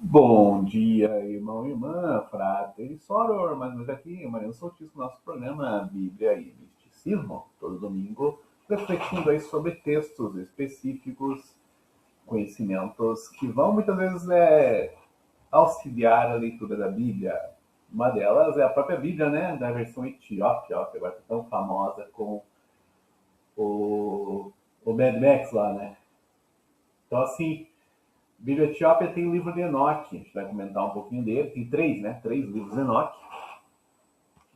Bom dia, irmão e irmã, frater e soror, mais uma vez aqui, Mariano Soltis, com o nosso programa Bíblia e Misticismo, todo domingo, refletindo aí sobre textos específicos, conhecimentos que vão muitas vezes auxiliar a leitura da Bíblia. Uma delas é a própria Bíblia, né, da versão etíope, ó, que agora está tão famosa com o, o Mad Max lá, né. Então, assim, Bíblia Etiópia tem o livro de Enoque, a gente vai comentar um pouquinho dele. Tem três, né? Três livros de Enoque.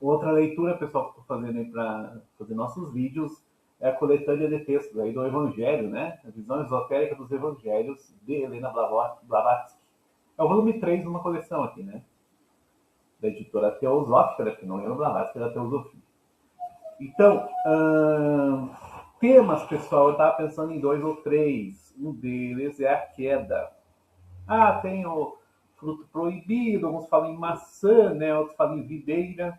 Outra leitura, pessoal, que estou fazendo aí para fazer nossos vídeos, é a coletânea de textos aí do Evangelho, né? A visão esotérica dos Evangelhos, de Helena Blavatsky. É o volume 3 de uma coleção aqui, né? Da editora Teosófica, que não lembro Blavatsky, da Teosofia. Então, temas, pessoal, eu estava pensando em dois ou três. Um deles é a queda. Ah, tem o fruto proibido, alguns falam em maçã, né? Outros falam em videira.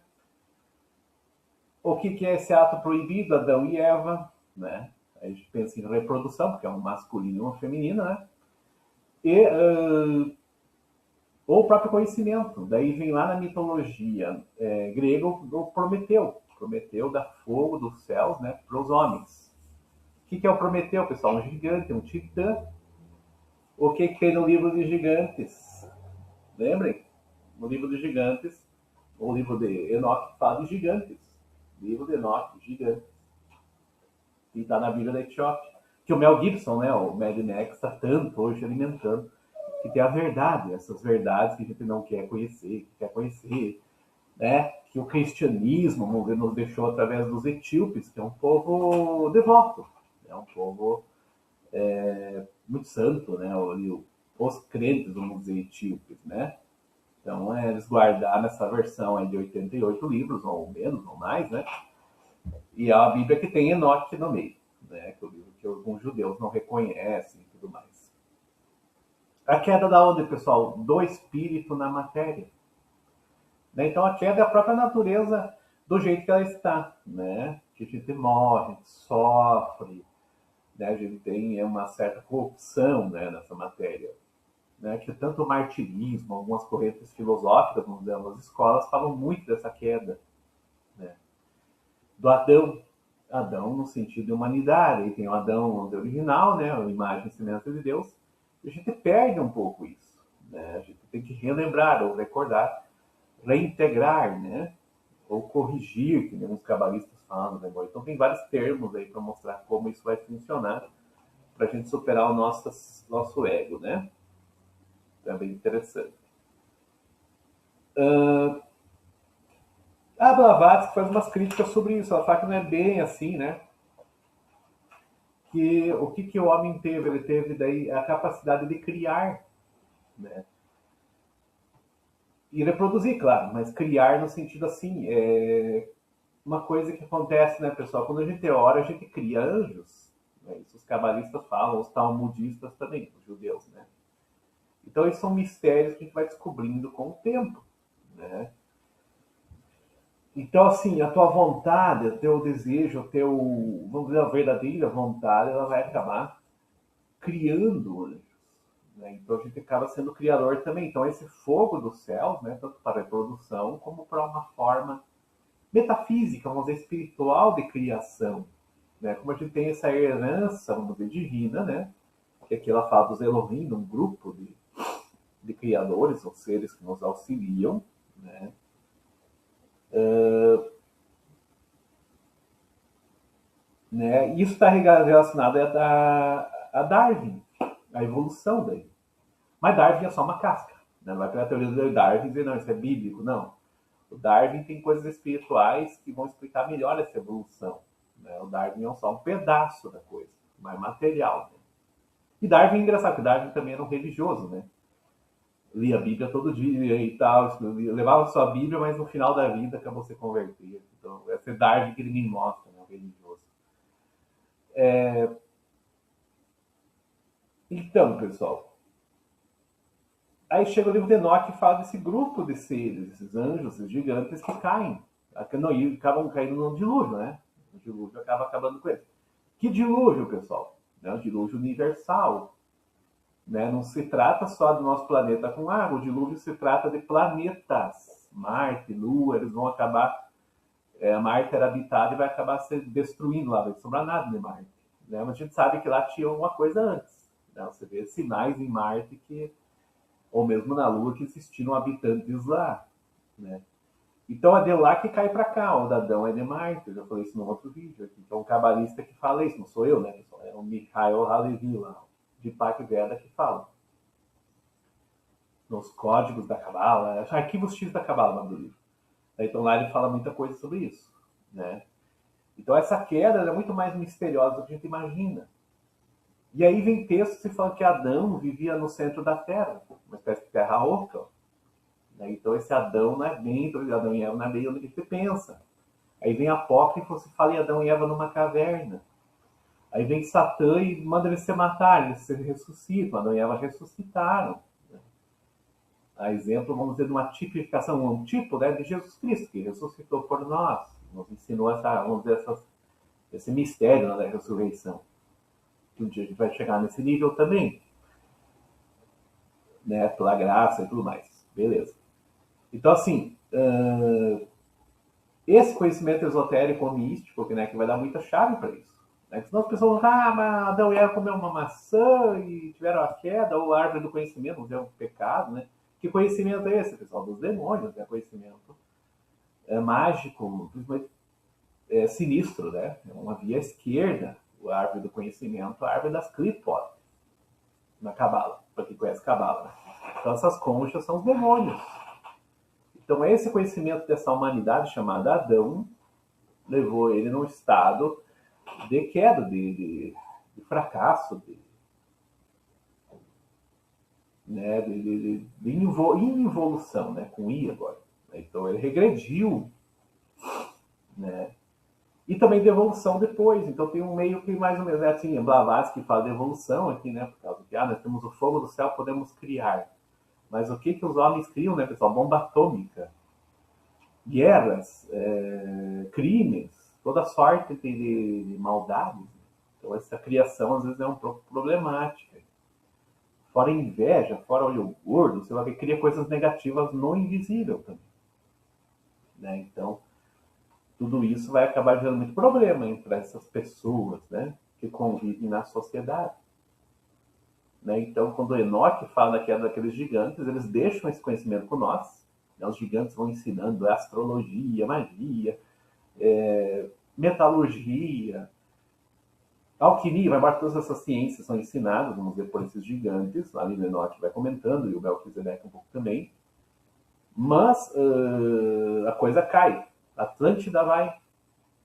O que é esse ato proibido? Adão e Eva, né? A gente pensa em reprodução, porque é um masculino e uma feminina, né? E ou o próprio conhecimento. Daí vem lá na mitologia grega o Prometeu. Prometeu dá fogo dos céus, né, para os homens. O que é o Prometeu, pessoal? Um gigante, um titã. O que tem no livro de Gigantes? Lembrem? No livro de Gigantes, o livro de Enoque fala de gigantes. Livro de Enoque, gigantes. E está na Bíblia da Etiópia. Que o Mel Gibson, né, o Mad Max, está tanto hoje alimentando, que tem a verdade, essas verdades que a gente não quer conhecer, que quer conhecer, né? Que o cristianismo nos deixou através dos etíopes, que é um povo devoto, é um povo muito santo, né? Os crentes, vamos dizer, etíopes, né? Então, eles guardaram essa versão aí de 88 livros, ou menos, ou mais, né? E é a Bíblia que tem Enoque no meio, né? Que é o livro que alguns judeus não reconhecem e tudo mais. A queda da onde, pessoal? Do espírito na matéria. Né? Então, a queda é a própria natureza do jeito que ela está, né? Que a gente morre, a gente sofre, né? A gente tem uma certa corrupção, né, nessa matéria. Né? Que tanto o martirismo, algumas correntes filosóficas nas escolas falam muito dessa queda, né? Do Adão. Adão no sentido de humanidade. Aí tem o Adão original, né? A imagem e semelhança de Deus. E a gente perde um pouco isso. Né? A gente tem que relembrar ou recordar, reintegrar, né? Ou corrigir, que nem os cabalistas falam. Né? Então tem vários termos aí para mostrar como isso vai funcionar para a gente superar o nosso ego, né? É bem interessante. A Blavatsky faz umas críticas sobre isso. Ela fala que não é bem assim, né? Que o que o homem teve? Ele teve daí a capacidade de criar, né? E reproduzir, claro, mas criar no sentido assim, uma coisa que acontece, né, pessoal? Quando a gente ora, a gente cria anjos. Né? Isso os cabalistas falam, os talmudistas também, os judeus, né? Então, esses são mistérios que a gente vai descobrindo com o tempo, né? Então, assim, a tua vontade, o teu desejo, vamos dizer, a verdadeira vontade, ela vai acabar criando anjos. Né? Então, a gente acaba sendo criador também. Então, esse fogo dos céus, né, tanto para a reprodução, como para uma forma metafísica, vamos dizer, espiritual de criação. Né? Como a gente tem essa herança, vamos dizer, divina, né? Que aqui ela fala dos Elohim, um grupo de criadores, ou seres que nos auxiliam, né? Né? E isso está relacionado a Darwin, a evolução daí. Mas Darwin é só uma casca. Né? Não vai pegar a teoria do Darwin e dizer, não, isso é bíblico. Não. O Darwin tem coisas espirituais que vão explicar melhor essa evolução. Né? O Darwin é só um pedaço da coisa, mais material. Né? E Darwin é engraçado, porque Darwin também era um religioso, né? Lia a Bíblia todo dia e tal, levava sua Bíblia, mas no final da vida acabou se convertendo. Então, esse é Darwin que ele me mostra, né? O religioso. Então, pessoal, aí chega o livro de Enoque e fala desse grupo de seres, esses anjos, esses gigantes que caem. Acabam caindo no dilúvio, né? O dilúvio acaba acabando com eles. Que dilúvio, pessoal? Né? O dilúvio universal. né? Não se trata só do nosso planeta com água, o dilúvio se trata de planetas. Marte, Lua, eles vão acabar. Marte era habitada e vai acabar se destruindo lá, não vai sobrar nada de Marte. Né? Mas a gente sabe que lá tinha alguma coisa antes. Né? Você vê sinais em Marte que, ou mesmo na Lua, que existiam habitantes lá. Né? Então é de lá que cai para cá, o Adão é de Marte, eu já falei isso no outro vídeo aqui. Então o cabalista que fala isso, não sou eu, né, pessoal? É o Mikhail Halevi lá, de Pak Veda, que fala. Nos códigos da Cabala, arquivos X da Cabala, do livro. Então lá ele fala muita coisa sobre isso, né? Então essa queda é muito mais misteriosa do que a gente imagina. E aí vem textos que falam que Adão vivia no centro da Terra, uma espécie de terra oca. Né? Então esse Adão não é bem, Adão e Eva não é bem onde você pensa. Aí vem Apócrifo, se fala em Adão e Eva numa caverna. Aí vem Satã e manda eles se matar, eles se ressuscitam, Adão e Eva ressuscitaram. A exemplo, vamos dizer, de uma tipificação, um tipo, né, de Jesus Cristo, que ressuscitou por nós, nos ensinou vamos dizer, esse mistério, né, da ressurreição. Que um dia a gente vai chegar nesse nível também, né, pela graça e tudo mais. Beleza. Então, assim, esse conhecimento esotérico ou místico, né, que vai dar muita chave para isso. Né? Senão as pessoas vão falar, mas Adão e Eva comeram uma maçã e tiveram a queda, ou a árvore do conhecimento, não é um pecado, né? Que conhecimento é esse, pessoal? Dos demônios, né? Conhecimento mágico, sinistro, né? É uma via esquerda, a árvore do conhecimento, a árvore das clipot, na Cabala, para quem conhece Cabala. Né? Então essas conchas são os demônios. Então esse conhecimento dessa humanidade chamada Adão levou ele num estado de queda, de fracasso, né, de involução, né, com I agora. Então ele regrediu, né, e também de evolução depois. Então tem um meio que mais ou menos, né, assim, Blavatsky fala de evolução aqui, né, por causa que nós temos o fogo do céu, podemos criar. Mas o que os homens criam, né, pessoal? Bomba atômica, guerras, crimes, toda sorte de maldades. Então essa criação às vezes é um pouco problemática. Fora inveja, fora olho gordo, você vai ver que cria coisas negativas no invisível também. Né? Então, tudo isso vai acabar gerando muito problema entre essas pessoas, né, que convivem na sociedade. Né? Então, quando o Enoque fala da queda daqueles gigantes, eles deixam esse conhecimento com nós. Né? Os gigantes vão ensinando astrologia, magia, metalurgia, alquimia, vai embora, todas essas ciências são ensinadas, vamos dizer, por esses gigantes. Ali no Enoque vai comentando, e o Melquisedeque um pouco também. Mas a coisa cai. A Atlântida vai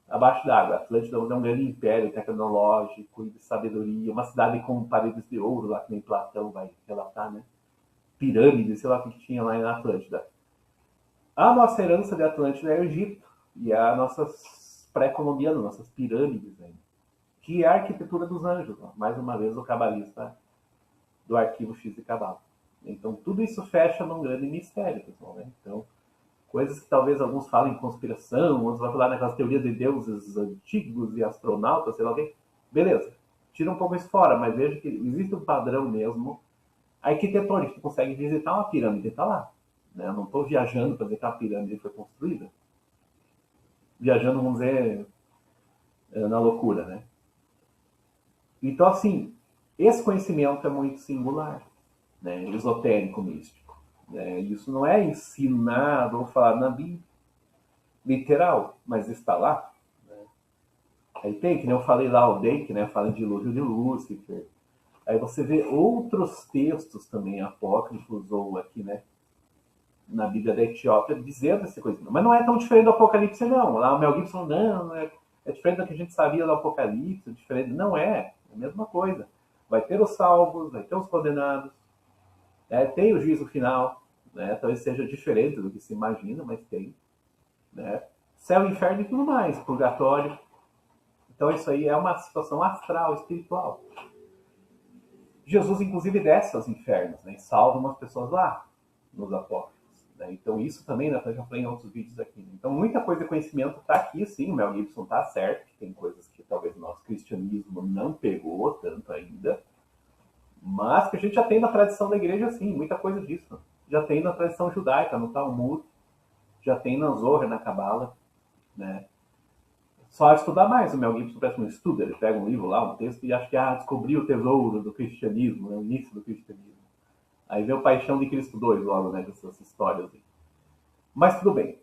abaixo d'água. A Atlântida é um grande império tecnológico e de sabedoria, uma cidade com paredes de ouro, lá que nem Platão vai relatar, né? Pirâmides, sei lá o que tinha lá na Atlântida. A nossa herança de Atlântida é o Egito, e a nossas pré-colombianas, nossas pirâmides ainda, que é a arquitetura dos anjos. Ó. Mais uma vez, o cabalista do arquivo X de Cabala. Então, tudo isso fecha num grande mistério, pessoal. Né? Então, coisas que talvez alguns falem em conspiração, outros vão falar naquelas teorias de deuses antigos e astronautas, sei lá o quê. Beleza, tira um pouco isso fora, mas veja que existe um padrão mesmo arquitetônico, que consegue visitar uma pirâmide, está lá. Né? Eu não estou viajando para dizer que a pirâmide foi construída. Viajando, vamos dizer, na loucura, né? Então, assim, esse conhecimento é muito singular, né? Esotérico, místico. Isso não é ensinado ou falado na Bíblia, literal, mas está lá. Né? Aí tem, que nem eu falei lá, o Dake, né? Fala de dilúvio de Lúcifer. Aí você vê outros textos também apócrifos, ou aqui, né? Na Bíblia da Etiópia, dizendo essa coisa. Mas não é tão diferente do Apocalipse, não. Lá o Mel Gibson, não, é diferente do que a gente sabia do Apocalipse, diferente. Não é a mesma coisa. Vai ter os salvos, vai ter os condenados, tem o juízo final, né? Talvez seja diferente do que se imagina, mas tem. Né? Céu, inferno e tudo mais, purgatório. Então isso aí é uma situação astral, espiritual. Jesus, inclusive, desce aos infernos, né? E salva umas pessoas lá, nos apócrifos. Né? Então isso também, né? Eu já falei em outros vídeos aqui. Né? Então muita coisa de conhecimento está aqui, sim, o Mel Gibson está certo, que tem coisas que talvez o nosso cristianismo não pegou tanto ainda. Mas que a gente já tem na tradição da igreja, sim, muita coisa disso. Já tem na tradição judaica, no Talmud, já tem na Zohar, na Cabala, né? Só estudar mais. O Mel Gibson parece um estuda, ele pega um livro lá, um texto, e acha que descobriu o tesouro do cristianismo, né, o início do cristianismo. Aí vem o Paixão de Cristo 2 logo, né, dessas histórias. Mas tudo bem.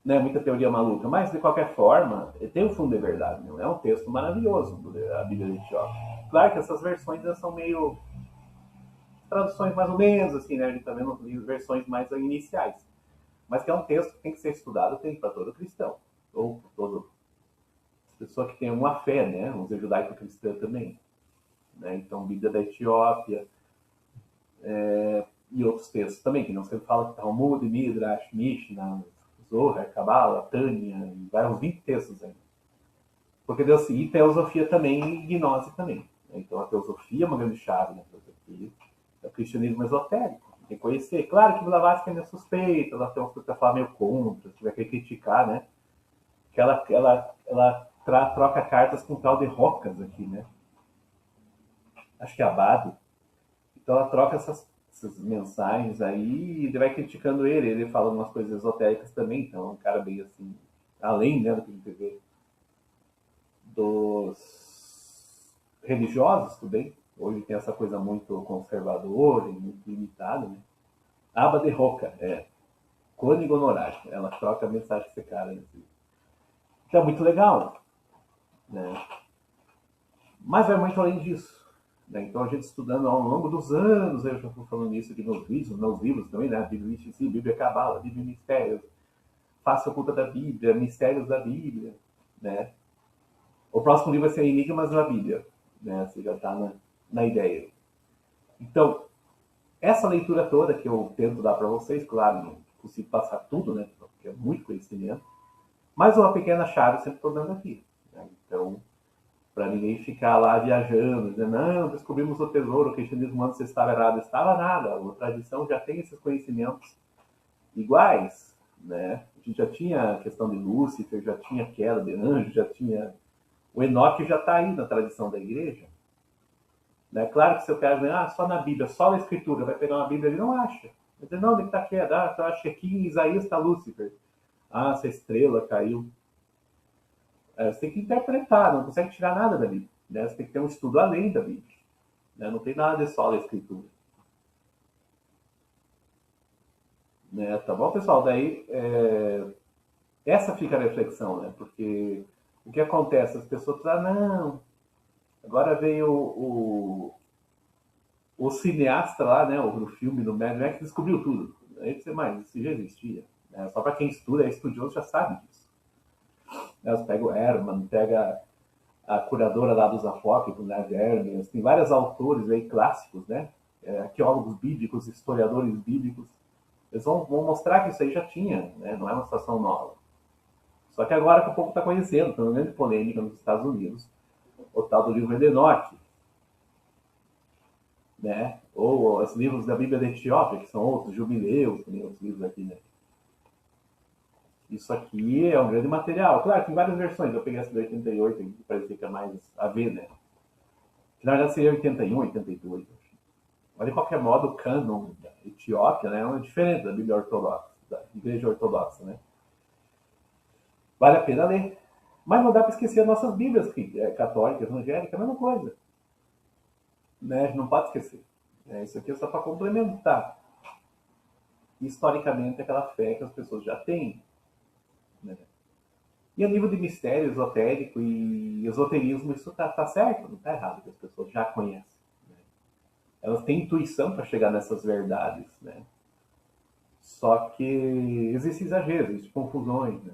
Né, muita teoria maluca, mas de qualquer forma, tem um fundo de verdade, não é um texto maravilhoso, a Bíblia de Etiópia. Claro que essas versões já são meio traduções mais ou menos, assim, né? A gente tá vendo versões mais iniciais. Mas que é um texto que tem que ser estudado, tem para todo cristão, ou toda pessoa que tem uma fé, né? Vamos dizer, judaico-cristã também. Né? Então, Bíblia da Etiópia, e outros textos também, que não se fala Talmud, Midrash, Mishnah, Zohar, Kabbalah, Tânia, e vai uns 20 textos ainda. Porque Deus, e teosofia também, e gnose também. Então a teosofia é uma grande chave na filosofia. É o cristianismo esotérico. Tem que conhecer. Claro que Blavatsky ainda é suspeita, ela tem uns que falar meio contra, se tiver que criticar, né? Que ela troca cartas com um tal de Rocas aqui, né? Acho que é Abado. Então ela troca essas mensagens aí e vai criticando ele. Ele fala umas coisas esotéricas também, então é um cara bem assim, além, né, do que a gente vê dos religiosos também. Hoje tem essa coisa muito conservadora e muito limitada, né? Aba de Roca, Cônigo Honorário. Ela troca a mensagem com esse cara. Assim. Então é muito legal, né? Mas vai muito além disso. Né? Então a gente estudando ao longo dos anos, eu já estou falando isso aqui nos vídeos, nos livros também, né? Bíblia Sim, Bíblia Cabala, Bíblia Mistérios, Face Oculta da Bíblia, Mistérios da Bíblia, né? O próximo livro vai ser Enigmas da Bíblia, né? Você já está na ideia. Então, essa leitura toda que eu tento dar para vocês, claro, não consigo passar tudo, né? Porque é muito conhecimento, mas uma pequena chave eu sempre estou dando aqui. Né? Então, para ninguém ficar lá viajando, dizendo, não, descobrimos o tesouro, o cristianismo antes estava errado. Estava nada, a tradição já tem esses conhecimentos iguais, né? A gente já tinha a questão de Lúcifer, já tinha queda de anjo, já tinha... O Enoque já está aí na tradição da igreja. Né? Claro que se eu quero só na Bíblia, só na Escritura, vai pegar uma Bíblia ele não acha. Vai dizer, não, onde está a queda? Eu acho que aqui em Isaías está Lúcifer. Essa estrela caiu. Você tem que interpretar, não consegue tirar nada da Bíblia. Né? Você tem que ter um estudo além da Bíblia. Né? Não tem nada de só da Escritura. Né? Tá bom, pessoal? Daí, essa fica a reflexão, né? Porque o que acontece? As pessoas falam, não, agora veio o cineasta lá, né? O filme do Mad Max descobriu tudo. Aí você mais, isso já existia. Né? Só para quem estuda, é estudioso, já sabe disso. Né? Você pega o Herman, pega a curadora lá dos apócrifos, né? Hermes, tem vários autores aí clássicos, né? Arqueólogos bíblicos, historiadores bíblicos. Eles vão mostrar que isso aí já tinha, né? Não é uma situação nova. Só que agora que o povo está conhecendo, tem uma grande polêmica nos Estados Unidos, o tal do livro de Enoque, né? Ou os livros da Bíblia da Etiópia, que são outros, Jubileus, também outros livros aqui, né? Isso aqui é um grande material. Claro, tem várias versões. Eu peguei essa de 88, que parecia que é mais a ver, né? Que na verdade seria 81, 82. Mas de qualquer modo, o cânon da Etiópia, né, é diferente da Bíblia Ortodoxa, da Igreja Ortodoxa, né? Vale a pena ler. Mas não dá para esquecer as nossas Bíblias católicas, evangélicas, a mesma coisa. Né? A gente não pode esquecer. Isso aqui é só para complementar historicamente aquela fé que as pessoas já têm. Né? E a nível de mistério esotérico e esoterismo, isso tá certo, não está errado, que as pessoas já conhecem. Né? Elas têm intuição para chegar nessas verdades. Né? Só que existem exageros, existem confusões. Né?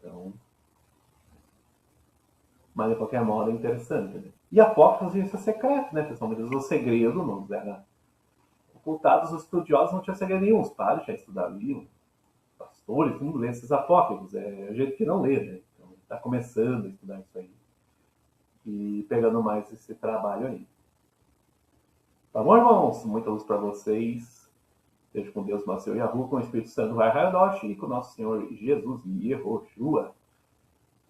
Então, mas de qualquer modo é interessante. Né? E apócrifos isso é secreto, né, pessoal? Mas o segredo não era ocultados, os estudiosos não tinham segredo nenhum. Os padres já estudavam, pastores, não lê esses apócrifos. É a gente que não lê, né? Então, está começando a estudar isso aí. E pegando mais esse trabalho aí. Tá bom, irmãos? Muita luz para vocês. Seja com Deus, nosso Senhor Yahu, com o Espírito Santo, Vai Hayadoshi, e com o nosso Senhor Jesus, Yehoshua.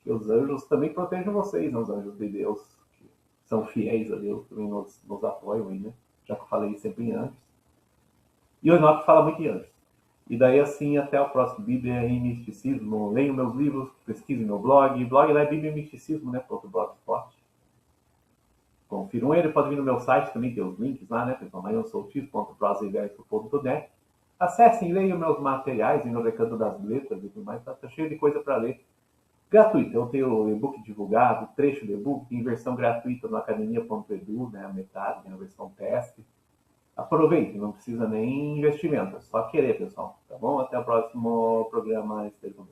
Que os anjos também protejam vocês, os anjos de Deus. Que são fiéis a Deus, também nos apoiam aí, né? Já que eu falei sempre em anjos. E o Enoque fala muito em anjos. E daí, assim, até o próximo Bíblia e Misticismo. Leiam meus livros, pesquisem meu blog. Blog lá é Bíblia e Misticismo, né? Ponto blogspot. Confiram ele, pode vir no meu site também, tem os links lá, né, pessoal? maiorsoltis.prosaverso.net. Acessem e leiam meus materiais no Recanto das Letras e tudo mais, tá cheio de coisa para ler. Gratuito, eu tenho o e-book divulgado, trecho do e-book, tem versão gratuita no academia.edu, né, a metade, tem a versão teste. Aproveite, não precisa nem investimento, é só querer, pessoal. Tá bom? Até o próximo programa, Estevão.